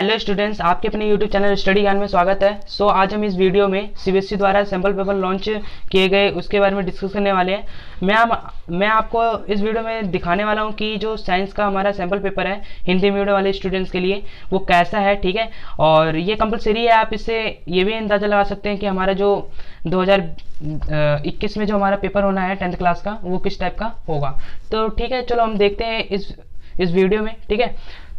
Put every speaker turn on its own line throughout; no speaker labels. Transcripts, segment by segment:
Hello students, आपके अपने YouTube channel study ज्ञान में स्वागत है। आज हम इस वीडियो में सीबीएसई द्वारा सैम्पल पेपर लॉन्च किए गए उसके बारे में डिस्कस करने वाले हैं। मैं आपको इस वीडियो में दिखाने वाला हूं कि जो साइंस का हमारा सैम्पल पेपर है हिंदी मीडियम वाले स्टूडेंट्स के लिए वो कैसा है, ठीक है। और ये कंपलसरी है, आप इससे ये भी अंदाज़ा लगा सकते हैं कि हमारा जो 2021 में जो हमारा पेपर होना है 10th क्लास का वो किस टाइप का होगा। तो ठीक है, चलो हम देखते हैं इस वीडियो में, ठीक है।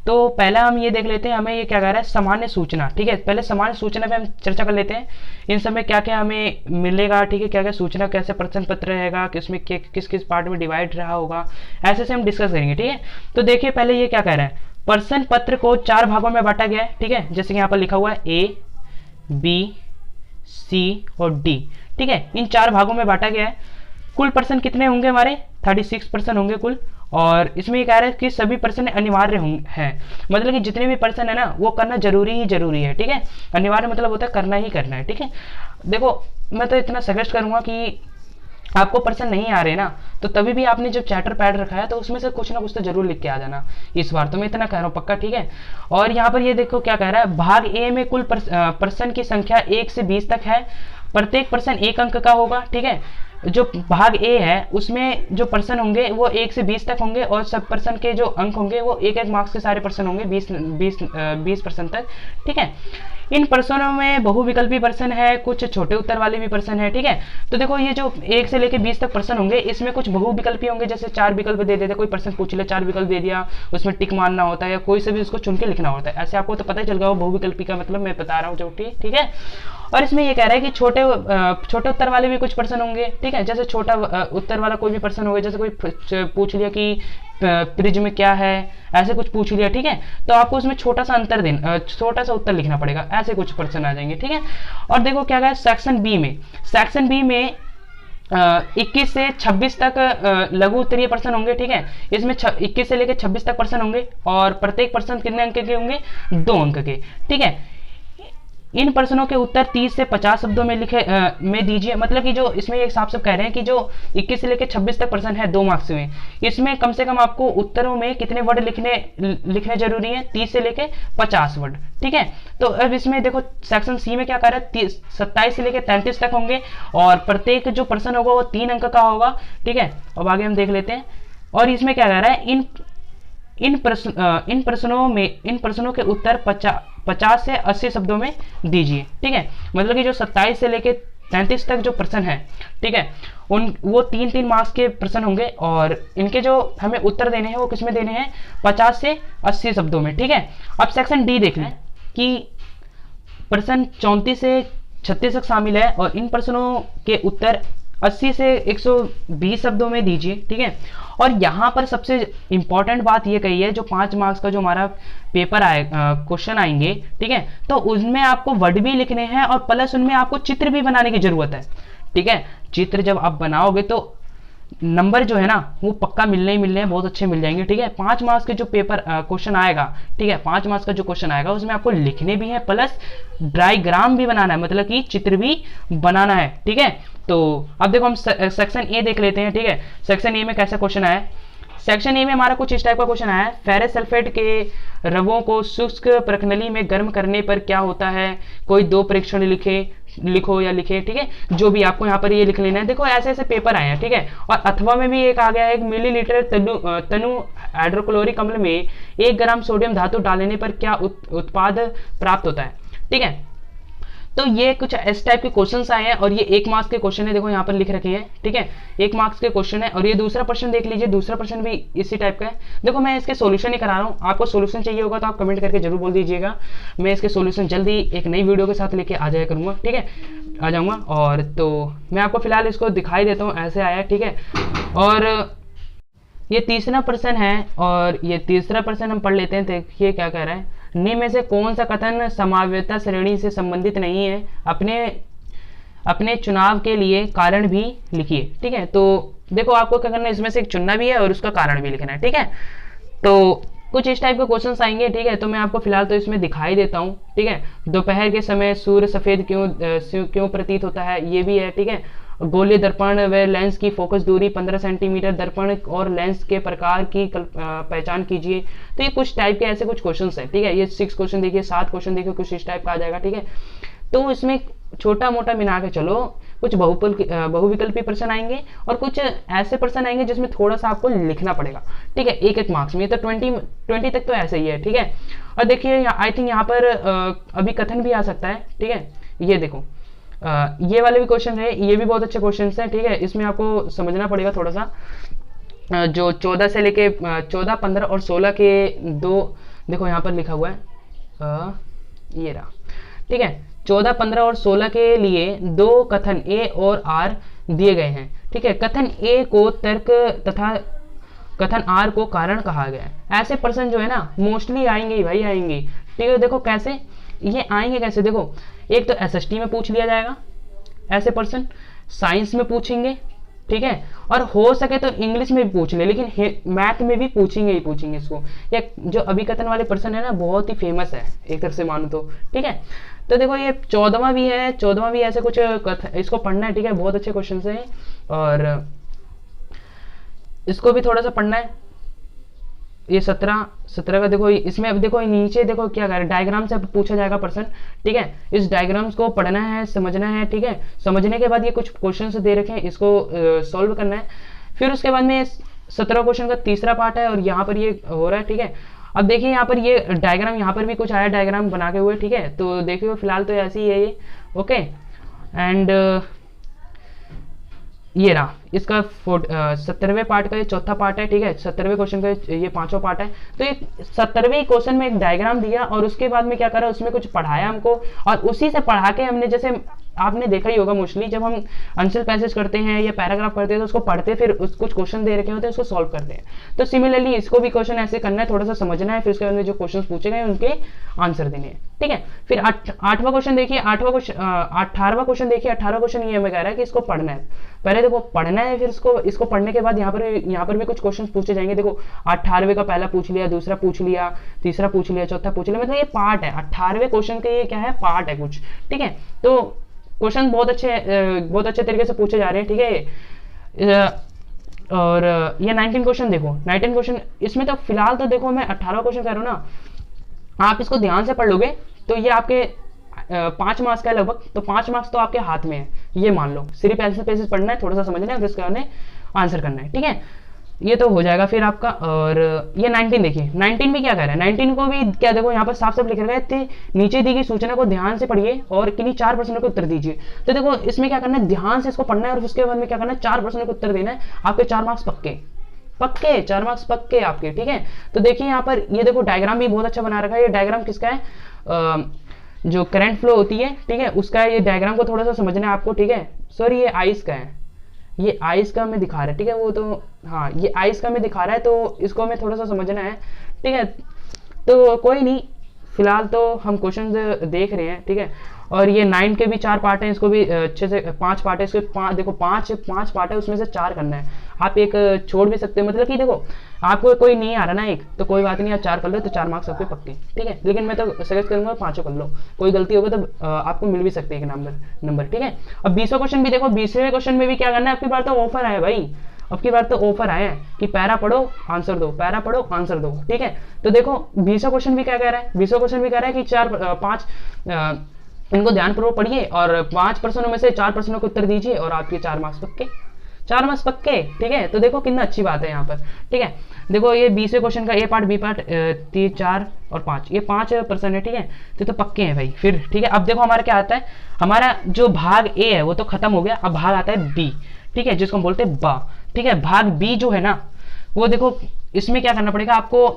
तो पहला हम ये देख लेते हैं, हमें ये क्या कह रहा है, सामान्य सूचना, ठीक है। पहले सामान्य सूचना पे हम चर्चा कर लेते हैं, इन सब में क्या क्या हमें मिलेगा, ठीक है। क्या क्या सूचना, कैसे प्रश्न पत्र रहेगा, किसमें किस किस पार्ट में डिवाइड रहा होगा, ऐसे से हम डिस्कस करेंगे, ठीक है। तो देखिए पहले ये क्या कह रहा है, प्रश्न पत्र को 4 भागों में बांटा गया है, ठीक है। जैसे कि यहाँ पर लिखा हुआ है A, B, C और D, ठीक है। इन 4 भागों में बांटा गया है। कुल प्रश्न कितने होंगे हमारे, 36 प्रश्न होंगे कुल। और इसमें ये कह रहा है कि सभी प्रश्न अनिवार्य हैं, मतलब कि जितने भी प्रश्न है ना वो करना जरूरी है, ठीक है। अनिवार्य मतलब होता है करना ही करना है, ठीक है। देखो मैं तो इतना सजेस्ट करूंगा कि आपको प्रश्न नहीं आ रहे ना, तो तभी भी आपने जब चैप्टर पैड रखा है तो उसमें से कुछ ना कुछ तो जरूर लिख के आ जाना इस बार, तो मैं इतना कह रहा हूँ पक्का, ठीक है। और यहाँ पर ये देखो क्या कह रहा है, भाग ए में कुल प्रश्न की संख्या 1 से 20 तक है। प्रत्येक प्रश्न 1 अंक का होगा, ठीक है। जो भाग ए है उसमें जो प्रश्न होंगे वो 1 से 20 तक होंगे और सब प्रश्न के जो अंक होंगे वो एक मार्क्स के सारे प्रश्न होंगे 20 प्रश्न तक, ठीक है। इन प्रश्नों में बहुविकल्पी प्रश्न है, कुछ छोटे उत्तर वाले भी प्रश्न है, ठीक है। तो देखो ये जो 1 से लेकर 20 तक प्रश्न होंगे इसमें कुछ बहुविकल्पी होंगे, जैसे 4 विकल्प दे देते, कोई प्रश्न पूछ ले 4 विकल्प दे दिया, उसमें टिक मारना होता है या कोई से भी उसको चुन के लिखना होता है। ऐसे आपको तो पता ही चल गया वो बहुविकल्पी का मतलब मैं बता रहा हूँ जो, ठीक है। और इसमें ये कह रहा है कि छोटे उत्तर वाले भी कुछ प्रश्न होंगे, ठीक है। जैसे छोटा उत्तर वाला कोई भी प्रश्न होगा, जैसे कोई पूछ लिया कि प्रिज्म क्या है, ऐसे कुछ पूछ लिया, ठीक है। तो आपको उसमें छोटा सा उत्तर लिखना पड़ेगा, ऐसे कुछ प्रश्न आ जाएंगे, ठीक है। और देखो क्या कहा है सेक्शन बी में 21 से 26 तक लघु उत्तरीय प्रश्न होंगे, ठीक है। इसमें 21 से लेकर 26 तक प्रश्न होंगे और प्रत्येक प्रश्न कितने अंक के होंगे, 2 अंक के, ठीक है। इन प्रश्नों के उत्तर 30 से 50 शब्दों में में दीजिए, मतलब कि जो इसमें एक साफ साफ कह रहे हैं कि जो 21 से लेकर 26 तक प्रश्न है 2 मार्क्स में, इसमें कम से कम आपको उत्तरों में कितने वर्ड लिखने जरूरी है, 30 से लेकर 50 वर्ड, ठीक है। तो अब इसमें देखो सेक्शन सी में क्या कर रहा है, 27 से लेकर 33 तक होंगे और प्रत्येक जो प्रश्न होगा वो 3 अंक का होगा, ठीक है। अब आगे हम देख लेते हैं। और इसमें क्या कह रहा है, इन प्रश्नों के उत्तर 50 से 80 शब्दों में दीजिए, ठीक है। मतलब कि जो 27 से लेके 33 तक जो प्रश्न है, ठीक है, वो 3-3 मार्क्स के प्रश्न होंगे और इनके जो हमें उत्तर देने हैं वो किसमें देने हैं, 50 से 80 शब्दों में, ठीक है। अब सेक्शन डी देख लें कि प्रश्न 34 से 36 तक शामिल है और इन प्रश्नों के उत्तर 80 से 120 शब्दों में दीजिए, ठीक है। और यहाँ पर सबसे इंपॉर्टेंट बात ये कही है, जो 5 मार्क्स का जो हमारा पेपर क्वेश्चन आएंगे, ठीक है, तो उसमें आपको वर्ड भी लिखने हैं और प्लस उनमें आपको चित्र भी बनाने की जरूरत है, ठीक है। चित्र जब आप बनाओगे तो नंबर जो है ना वो पक्का मिलने हैं, बहुत अच्छे मिल जाएंगे, ठीक है। 5 मार्क्स के जो पेपर क्वेश्चन आएगा, ठीक है, 5 मार्क्स का जो क्वेश्चन आएगा उसमें आपको लिखने भी है प्लस डायग्राम भी बनाना है, मतलब कि चित्र भी बनाना है, ठीक है। तो अब देखो हम सेक्शन ए देख लेते हैं, ठीक है। सेक्शन ए में कैसा क्वेश्चन आया है, सेक्शन ए में हमारा कुछ इस टाइप का क्वेश्चन आया है, फेरस सल्फेट के रवों को शुष्क प्रणाली में गर्म करने पर क्या होता है, कोई 2 परीक्षण लिखो या लिखे, ठीक है। जो भी आपको यहाँ पर ये लिख लेना है। देखो ऐसे पेपर आए हैं, ठीक है। और अथवा में भी एक आ गया है, 1 मिलीलीटर तनु हाइड्रोक्लोरिक अम्ल में 1 ग्राम सोडियम धातु डालने पर क्या उत्पाद प्राप्त होता है, ठीक है। तो ये कुछ इस टाइप के क्वेश्चंस आए हैं और ये 1 मार्क्स के क्वेश्चन है, देखो यहाँ पर लिख रखे हैं, ठीक है। 1 मार्क्स के क्वेश्चन है और ये दूसरा प्रश्न देख लीजिए, दूसरा प्रश्न भी इसी टाइप का है। देखो मैं इसके सॉल्यूशन ही करा रहा हूँ, आपको सॉल्यूशन चाहिए होगा तो आप कमेंट करके जरूर बोल दीजिएगा, मैं इसके सॉल्यूशन जल्दी एक नई वीडियो के साथ लेके आ जाया करूँगा, ठीक है, आ जाऊँगा। और तो मैं आपको फिलहाल इसको दिखाई देता हूँ, ऐसे आया, ठीक है। और ये तीसरा प्रश्न है और ये तीसरा प्रश्न हम पढ़ लेते हैं। देखिए क्या कह रहा है, निम्न में से कौन सा कथन समाव्यता श्रेणी से संबंधित नहीं है, अपने चुनाव के लिए कारण भी लिखिए, ठीक है। तो देखो आपको क्या करना है, इसमें से एक चुनना भी है और उसका कारण भी लिखना है, ठीक है। तो कुछ इस टाइप के क्वेश्चंस आएंगे, ठीक है। तो मैं आपको फिलहाल तो इसमें दिखाई देता हूँ, ठीक है। दोपहर के समय सूर्य सफेद क्यों प्रतीत होता है, ये भी है, ठीक है। गोलीय दर्पण व लेंस की फोकस दूरी 15 सेंटीमीटर, दर्पण और लेंस के प्रकार की पहचान कीजिए। तो ये कुछ टाइप के ऐसे कुछ क्वेश्चन है, ठीक है। ये 6 क्वेश्चन देखिए, 7 क्वेश्चन देखिए, कुछ इस टाइप का आ जाएगा, ठीक है। तो इसमें छोटा मोटा मिला के चलो कुछ बहुविकल्पी प्रश्न आएंगे और कुछ ऐसे प्रश्न आएंगे जिसमें थोड़ा सा आपको लिखना पड़ेगा, ठीक है, एक एक मार्क्स में। तो 20 तक तो ऐसे ही है, ठीक है। और देखिए आई थिंक यहाँ पर अभी कथन भी आ सकता है, ठीक है। ये देखो ये वाले भी क्वेश्चन है, ये भी बहुत अच्छे क्वेश्चन हैं, ठीक है। इसमें आपको समझना पड़ेगा थोड़ा सा। जो 14 से लेके 14, 15 और 16 के दो, देखो यहाँ पर लिखा हुआ है, ये रहा, ठीक है। 14, 15 और 16 के लिए दो कथन ए और आर दिए गए हैं, ठीक है। कथन ए को तर्क तथा कथन आर को कारण कहा गया है। ऐसे प्रश्न जो है ना मोस्टली आएंगे ही भाई, आएंगे, ठीक है। देखो कैसे ये आएंगे, कैसे देखो, एक तो एसएसटी में पूछ लिया जाएगा ऐसे प्रश्न, साइंस में पूछेंगे, ठीक है, और हो सके तो इंग्लिश में भी पूछ ले, लेकिन मैथ में भी पूछेंगे ही पूछेंगे इसको। ये जो अभिकथन वाले प्रश्न है ना बहुत ही फेमस है एक तरह से मानो तो, ठीक है। तो देखो ये 14वां भी है, 14वां भी ऐसे कुछ इसको पढ़ना है, ठीक है। बहुत अच्छे क्वेश्चन है और इसको भी थोड़ा सा पढ़ना है। ये 17 का देखो, इसमें अब देखो नीचे देखो क्या कर रहे हैं, डायग्राम से पूछा जाएगा प्रश्न, ठीक है। इस डायग्राम्स को पढ़ना है, समझना है, ठीक है। समझने के बाद ये कुछ क्वेश्चन दे रखे हैं, इसको सॉल्व करना है। फिर उसके बाद में 17 क्वेश्चन का तीसरा पार्ट है और यहाँ पर ये हो रहा है, ठीक है। अब देखिए यहाँ पर ये डायग्राम, यहाँ पर भी कुछ आया डायग्राम बना के हुए, ठीक है। तो देखिए फिलहाल तो ऐसी ही है ये, ओके। एंड ये रहा इसका 70वें पार्ट का ये चौथा पार्ट है, ठीक है। 70वें क्वेश्चन का ये 5वां पार्ट है। तो ये 70वें क्वेश्चन में एक डायग्राम दिया और उसके बाद में क्या करा, उसमें कुछ पढ़ाया हमको और उसी से पढ़ा के हमने, जैसे आपने देखा ही होगा मोस्टली जब हम आंसर पैसेज करते हैं या पैराग्राफ करते हैं तो उसको पढ़ते फिर कुछ क्वेश्चन दे रखे होते हैं उसको सॉल्व करते हैं। तो सिमिलरली इसको भी क्वेश्चन ऐसे करना है, थोड़ा सा समझना है, फिर उसके बाद में जो क्वेश्चन पूछे गए उनके आंसर देने हैं, ठीक है। फिर 8वां क्वेश्चन देखिए, 18वां क्वेश्चन देखिए। 18वां क्वेश्चन ये हमें कह रहा है कि इसको पढ़ना है, पहले देखो पढ़ना है, फिर इसको पढ़ने के बाद यहाँ पर भी कुछ क्वेश्चन पूछे जाएंगे। देखो 18वें का पहला पूछ लिया, दूसरा पूछ लिया, तीसरा पूछ लिया, चौथा पूछ लिया, मतलब ये पार्ट है 18वें क्वेश्चन के, ये क्या है, पार्ट है कुछ, ठीक है। तो क्वेश्चन बहुत अच्छे तरीके से पूछे जा रहे हैं, ठीक है। और ये 19 क्वेश्चन देखो, 19 क्वेश्चन इसमें तो फिलहाल तो देखो मैं 18वां क्वेश्चन कह रहा हूँ ना, आप इसको ध्यान से पढ़ लोगे तो ये आपके 5 मार्क्स का है लगभग, तो 5 मार्क्स तो आपके हाथ में है, ये मान लो। सिर्फ ऐसे पैसेज पढ़ना है, थोड़ा सा समझना है, फिर उसके बाद आंसर करना है, ठीक है। ये तो हो जाएगा फिर आपका। और ये 19 देखिए, 19 में क्या कह रहा है, 19 को भी क्या देखो यहाँ पर साफ साफ लिख रखा है, नीचे दी गई सूचना को ध्यान से पढ़िए और किन्हीं 4 प्रश्नों के उत्तर दीजिए। तो देखो इसमें क्या करना है, ध्यान से इसको पढ़ना है और उसके बाद में क्या करना है, 4 प्रश्नों के उत्तर देना है, आपके 4 मार्क्स पक्के, 4 मार्क्स पक्के आपके, ठीक है। तो देखिए यहाँ पर ये देखो डायग्राम भी बहुत अच्छा बना रखा है। ये डायग्राम किसका है, जो करंट फ्लो होती है, ठीक है, उसका है। ये डायग्राम को थोड़ा सा समझना है आपको, ठीक है। सॉरी ये आइस का है, ये आइस का मैं दिखा रहा है, ठीक है। वो तो हाँ ये आइस का मैं दिखा रहा है, तो इसको हमें थोड़ा सा समझना है, ठीक है। तो कोई नहीं, फिलहाल तो हम क्वेश्चन देख रहे हैं, ठीक है। और ये 9 के भी 4 पार्ट हैं, इसको भी अच्छे से 5 पार्ट है, इसके 5 देखो 5 पार्ट है, उसमें से 4 करना है। आप एक छोड़ भी सकते हो, मतलब कि देखो आपको कोई नहीं आ रहा ना एक, तो कोई बात नहीं, आप 4 कर लो तो 4 मार्क्स आपके पक्के, ठीक है। लेकिन मैं तो सजेस्ट करूंगा 5 कर लो, कोई गलती होगी तो आपको मिल भी सकती है एक नंबर, ठीक है। अब 20वां क्वेश्चन भी देखो, 20वें क्वेश्चन में भी क्या करना है, आपकी बार तो ऑफर आया भाई, अब की बार तो ऑफर आया है कि पैरा पढ़ो आंसर दो, पैरा पढ़ो आंसर दो, ठीक है। तो देखो 20वां क्वेश्चन भी क्या कह रहा है, 20वां क्वेश्चन भी कह रहा है कि 5 इनको ध्यानपूर्वक पढ़िए और 5 प्रश्नों में से 4 प्रश्नों के उत्तर दीजिए और आपके 4 मार्क्स पक्के, 4 मार्क्स पक्के, ठीक है। तो देखो कितना अच्छी बात है यहाँ पर, ठीक है। देखो ये 20वें क्वेश्चन का ए पार्ट, बी पार्ट, 3, 4 और 5, ये 5 प्रश्न है, ठीक है। तो पक्के हैं भाई फिर, ठीक है। अब देखो हमारा क्या आता है, हमारा जो भाग ए है वो तो खत्म हो गया, अब भाग आता है बी, ठीक है, जिसको हम बोलते हैं बा, ठीक है। भाग बी जो है ना, वो देखो इसमें क्या करना पड़ेगा आपको,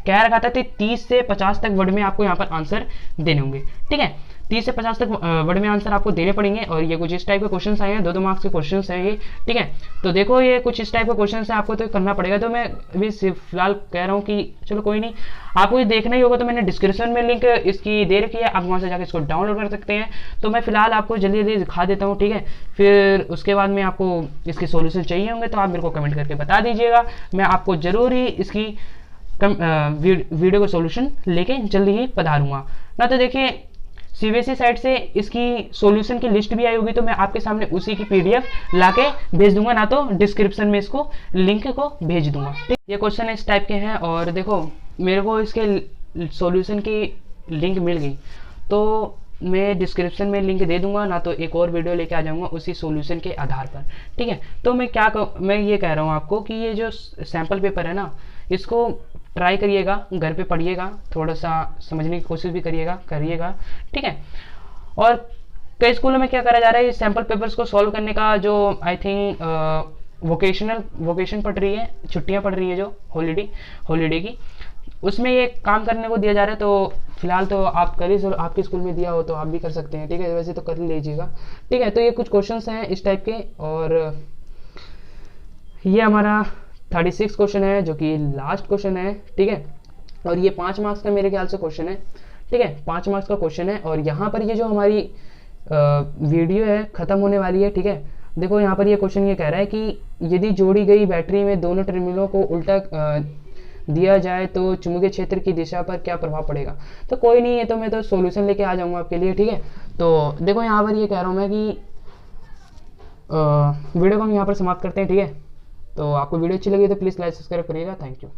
कह रखा था 30 से 50 तक वर्ड में आपको यहाँ पर आंसर देने होंगे, ठीक है। 30 से 50 तक वर्ड में आंसर आपको देने पड़ेंगे और ये कुछ इस टाइप के क्वेश्चंस आए हैं, 2-2 मार्क्स के क्वेश्चंस हैं ये, ठीक है। तो देखो ये कुछ इस टाइप के क्वेश्चंस हैं, आपको तो करना पड़ेगा। तो मैं अभी फिलहाल कह रहा हूँ कि चलो कोई नहीं, आपको ये देखना ही होगा तो मैंने डिस्क्रिप्शन में लिंक इसकी दे रखी है, आप वहाँ से जाकर इसको डाउनलोड कर सकते हैं। तो मैं फिलहाल आपको जल्दी जल्दी दिखा देता हूँ, ठीक है। फिर उसके बाद में आपको इसके सोल्यूशन चाहिए होंगे तो आप मेरे को कमेंट करके बता दीजिएगा, मैं आपको ज़रूर ही इसकी वीडियो का सॉल्यूशन लेके जल्दी ही पधारूंगा ना। तो देखिए सीबीएसई साइट से इसकी सॉल्यूशन की लिस्ट भी आई होगी, तो मैं आपके सामने उसी की पीडीएफ लाके भेज दूंगा, ना तो डिस्क्रिप्शन में इसको लिंक को भेज दूंगा। ठीक, ये क्वेश्चन इस टाइप के हैं। और देखो मेरे को इसके सॉल्यूशन की लिंक मिल गई, तो मैं डिस्क्रिप्शन में लिंक दे दूंगा, ना तो एक और वीडियो लेके आ जाऊंगा उसी सॉल्यूशन के आधार पर। ठीक है, तो मैं ये कह रहा हूँ आपको कि ये जो सैम्पल पेपर है ना, इसको ट्राई करिएगा, घर पे पढ़िएगा, थोड़ा सा समझने की कोशिश भी करिएगा। ठीक है, और कई स्कूलों में क्या करा जा रहा है, सैम्पल पेपर्स को सॉल्व करने का जो आई थिंक वोकेशन पड़ रही है, छुट्टियां पड़ रही है जो हॉलीडे की, उसमें ये काम करने को दिया जा रहा है। तो फिलहाल तो आप आपके स्कूल में दिया हो तो आप भी कर सकते हैं। ठीक है, वैसे तो कर लीजिएगा। ठीक है, तो ये कुछ क्वेश्चंस हैं इस टाइप के, और ये हमारा 36 क्वेश्चन है जो कि लास्ट क्वेश्चन है। ठीक है, और ये 5 मार्क्स का मेरे ख्याल से क्वेश्चन है। ठीक है, 5 मार्क्स का क्वेश्चन है। और यहाँ पर ये जो हमारी वीडियो है ख़त्म होने वाली है। ठीक है, देखो यहाँ पर ये क्वेश्चन ये कह रहा है कि यदि जोड़ी गई बैटरी में दोनों टर्मिनलों को उल्टा दिया जाए तो चुंबकीय क्षेत्र की दिशा पर क्या प्रभाव पड़ेगा। तो कोई नहीं, है तो मैं तो सॉल्यूशन लेके आ जाऊंगा आपके लिए। ठीक है, तो देखो यहाँ पर ये कह रहा हूँ मैं कि वीडियो को हम यहाँ पर समाप्त करते हैं। ठीक है, तो आपको वीडियो अच्छी लगी तो प्लीज़ लाइक सब्सक्राइब करिएगा। Thank you.